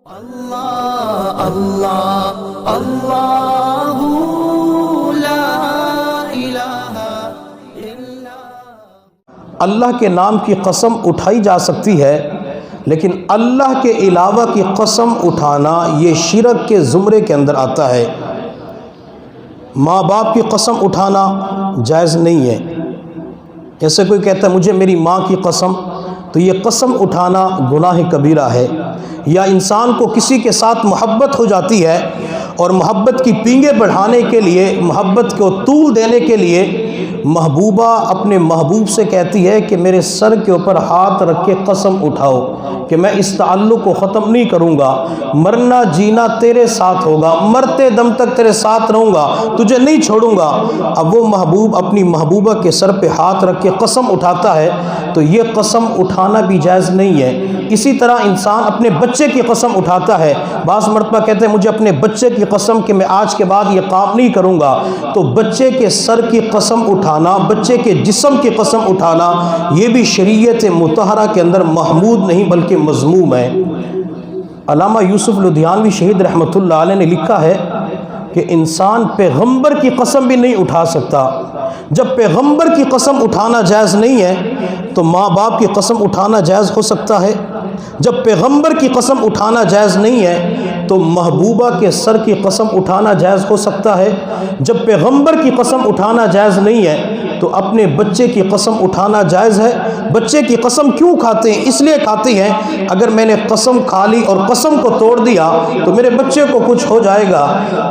اللہ اللہ اللہ لا الہ الا اللہ کے نام کی قسم اٹھائی جا سکتی ہے، لیکن اللہ کے علاوہ کی قسم اٹھانا یہ شرک کے زمرے کے اندر آتا ہے۔ ماں باپ کی قسم اٹھانا جائز نہیں ہے۔ جیسے کوئی کہتا ہے مجھے میری ماں کی قسم، تو یہ قسم اٹھانا گناہ کبیرہ ہے۔ یا انسان کو کسی کے ساتھ محبت ہو جاتی ہے اور محبت کی پینگیں بڑھانے کے لیے، محبت کو طول دینے کے لیے محبوبہ اپنے محبوب سے کہتی ہے کہ میرے سر کے اوپر ہاتھ رکھ کے قسم اٹھاؤ کہ میں اس تعلق کو ختم نہیں کروں گا، مرنا جینا تیرے ساتھ ہوگا، مرتے دم تک تیرے ساتھ رہوں گا، تجھے نہیں چھوڑوں گا۔ اب وہ محبوب اپنی محبوبہ کے سر پہ ہاتھ رکھ کے قسم اٹھاتا ہے تو یہ قسم اٹھانا بھی جائز نہیں ہے۔ اسی طرح انسان اپنے بچے کی قسم اٹھاتا ہے۔ بعض مرتبہ کہتے ہیں مجھے اپنے بچے کی قسم کہ میں آج کے بعد یہ کام نہیں کروں گا، تو بچے کے سر کی قسم اٹھانا، بچے کے جسم کی قسم اٹھانا، یہ بھی شریعت مطہرہ کے اندر محمود نہیں بلکہ مذموم ہے۔ علامہ یوسف لدھیانوی شہید رحمۃ اللہ علیہ نے لکھا ہے کہ انسان پیغمبر کی قسم بھی نہیں اٹھا سکتا۔ جب پیغمبر کی قسم اٹھانا جائز نہیں ہے تو ماں باپ کی قسم اٹھانا جائز ہو سکتا ہے۔ جب پیغمبر کی قسم اٹھانا جائز نہیں ہے تو محبوبہ کے سر کی قسم اٹھانا جائز ہو سکتا ہے۔ جب پیغمبر کی قسم اٹھانا جائز نہیں ہے تو اپنے بچے کی قسم اٹھانا جائز ہے۔ بچے کی قسم کیوں کھاتے ہیں؟ اس لیے کھاتے ہیں اگر میں نے قسم کھا لی اور قسم کو توڑ دیا تو میرے بچے کو کچھ ہو جائے گا۔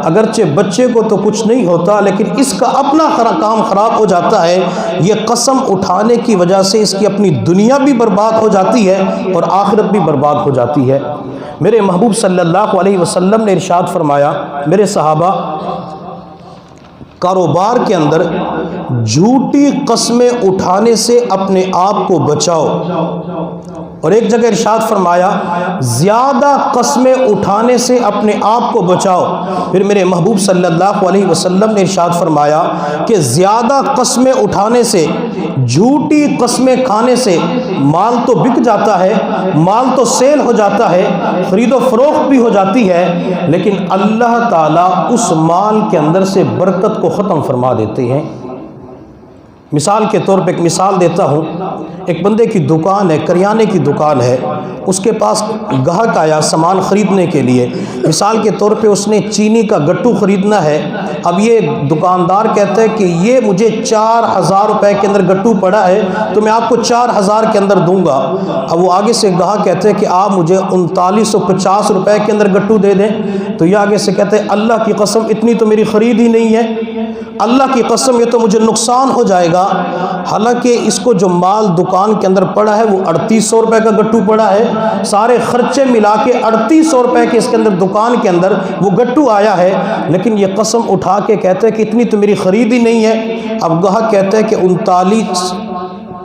اگرچہ بچے کو تو کچھ نہیں ہوتا لیکن اس کا اپنا کام خراب ہو جاتا ہے۔ یہ قسم اٹھانے کی وجہ سے اس کی اپنی دنیا بھی برباد ہو جاتی ہے اور آخرت بھی برباد ہو جاتی ہے۔ میرے محبوب صلی اللہ علیہ وسلم نے ارشاد فرمایا، میرے صحابہ، کاروبار کے اندر جھوٹی قسمیں اٹھانے سے اپنے آپ کو بچاؤ، اور ایک جگہ ارشاد فرمایا زیادہ قسمیں اٹھانے سے اپنے آپ کو بچاؤ۔ پھر میرے محبوب صلی اللہ علیہ وسلم نے ارشاد فرمایا کہ زیادہ قسمیں اٹھانے سے، جھوٹی قسمیں کھانے سے مال تو بک جاتا ہے، مال تو سیل ہو جاتا ہے، خرید و فروخت بھی ہو جاتی ہے، لیکن اللہ تعالیٰ اس مال کے اندر سے برکت کو ختم فرما دیتے ہیں۔ مثال کے طور پہ ایک مثال دیتا ہوں۔ ایک بندے کی دکان ہے، کریانے کی دکان ہے، اس کے پاس گاہک آیا سامان خریدنے کے لیے۔ مثال کے طور پہ اس نے چینی کا گٹو خریدنا ہے۔ اب یہ دکاندار کہتا ہے کہ یہ مجھے 4000 روپے کے اندر گٹو پڑا ہے تو میں آپ کو 4000 کے اندر دوں گا۔ اب وہ آگے سے گاہک کہتے ہیں کہ آپ مجھے 3950 روپے کے اندر گٹو دے دیں، تو یہ آگے سے کہتے ہیں اللہ کی قسم اتنی تو میری خرید ہی نہیں ہے، اللہ کی قسم یہ تو مجھے نقصان ہو جائے گا۔ حالانکہ اس کو جو مال دکان کے اندر پڑا ہے وہ 3800 روپے کا گٹو پڑا ہے، سارے خرچے ملا کے 3800 روپے کے اس کے اندر دکان کے اندر وہ گٹو آیا ہے، لیکن یہ قسم اٹھا کے کہتے ہیں کہ اتنی تو میری خرید ہی نہیں ہے۔ اب گاہک کہتے ہیں کہ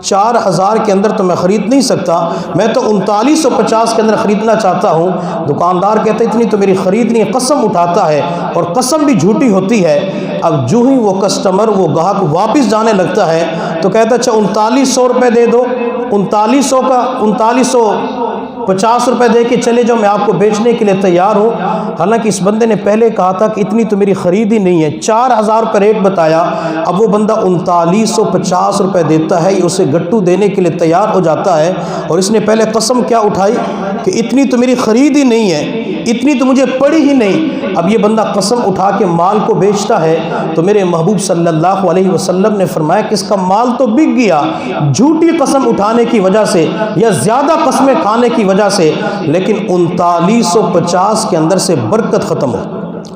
4000 کے اندر تو میں خرید نہیں سکتا، میں تو 3950 کے اندر خریدنا چاہتا ہوں۔ دکاندار کہتے ہیں اتنی تو میری خرید نہیں ہے، قسم اٹھاتا ہے اور قسم بھی جھوٹی ہوتی ہے۔ اب جو ہی وہ کسٹمر، وہ گاہک واپس جانے لگتا ہے تو کہتا ہے اچھا 3900 روپے دے دو، 3950 روپے دے کے چلے جاؤ، میں آپ کو بیچنے کے لیے تیار ہوں۔ حالانکہ اس بندے نے پہلے کہا تھا کہ اتنی تو میری خرید ہی نہیں ہے، 4000 روپے ریٹ بتایا۔ اب وہ بندہ 3950 روپے دیتا ہے، یہ اسے گٹو دینے کے لیے تیار ہو جاتا ہے، اور اس نے پہلے قسم کیا اٹھائی کہ اتنی تو میری خرید ہی نہیں ہے، اتنی تو مجھے پڑی ہی نہیں۔ اب یہ بندہ قسم اٹھا کے مال کو بیچتا ہے تو میرے محبوب صلی اللہ علیہ وسلم نے فرمایا کہ اس کا مال تو بک گیا جھوٹی قسم اٹھانے کی وجہ سے یا زیادہ قسمیں کھانے کی وجہ سے، لیکن 3950 کے اندر سے برکت ختم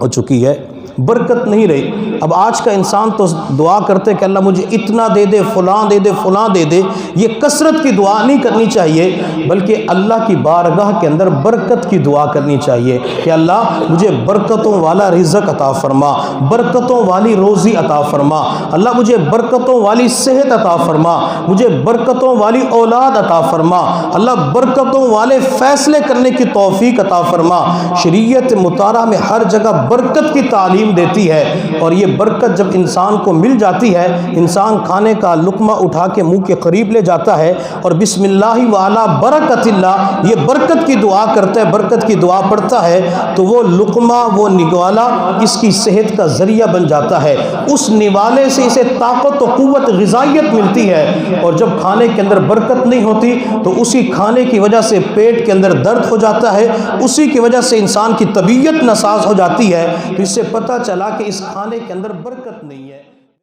ہو چکی ہے، برکت نہیں رہی۔ اب آج کا انسان تو دعا کرتے کہ اللہ مجھے اتنا دے دے، فلاں دے دے، فلاں دے دے۔ یہ کثرت کی دعا نہیں کرنی چاہیے، بلکہ اللہ کی بارگاہ کے اندر برکت کی دعا کرنی چاہیے کہ اللہ مجھے برکتوں والا رزق عطا فرما، برکتوں والی روزی عطا فرما، اللہ مجھے برکتوں والی صحت عطا فرما، مجھے برکتوں والی اولاد عطا فرما، اللہ برکتوں والے فیصلے کرنے کی توفیق عطا فرما۔ شریعت مطالعہ میں ہر جگہ برکت کی تعلیم تعلیم دیتی ہے۔ اور یہ برکت جب انسان کو مل جاتی ہے، انسان کھانے کا لقمہ اٹھا کے منہ کے قریب لے جاتا ہے اور بسم اللہ وعلی برکت اللہ یہ برکت کی دعا کرتا ہے، برکت کی دعا پڑھتا ہے، تو وہ لقمہ، وہ نگوالا اس کی صحت کا ذریعہ بن جاتا ہے۔ اس نوالے سے اسے طاقت و قوت غذائیت ملتی ہے۔ اور جب کھانے کے اندر برکت نہیں ہوتی تو اسی کھانے کی وجہ سے پیٹ کے اندر درد ہو جاتا ہے، اسی کی وجہ سے انسان کی طبیعت ناساز ہو جاتی ہے۔ تو اس سے پتہ چلا کہ اس کھانے کے اندر برکت نہیں ہے۔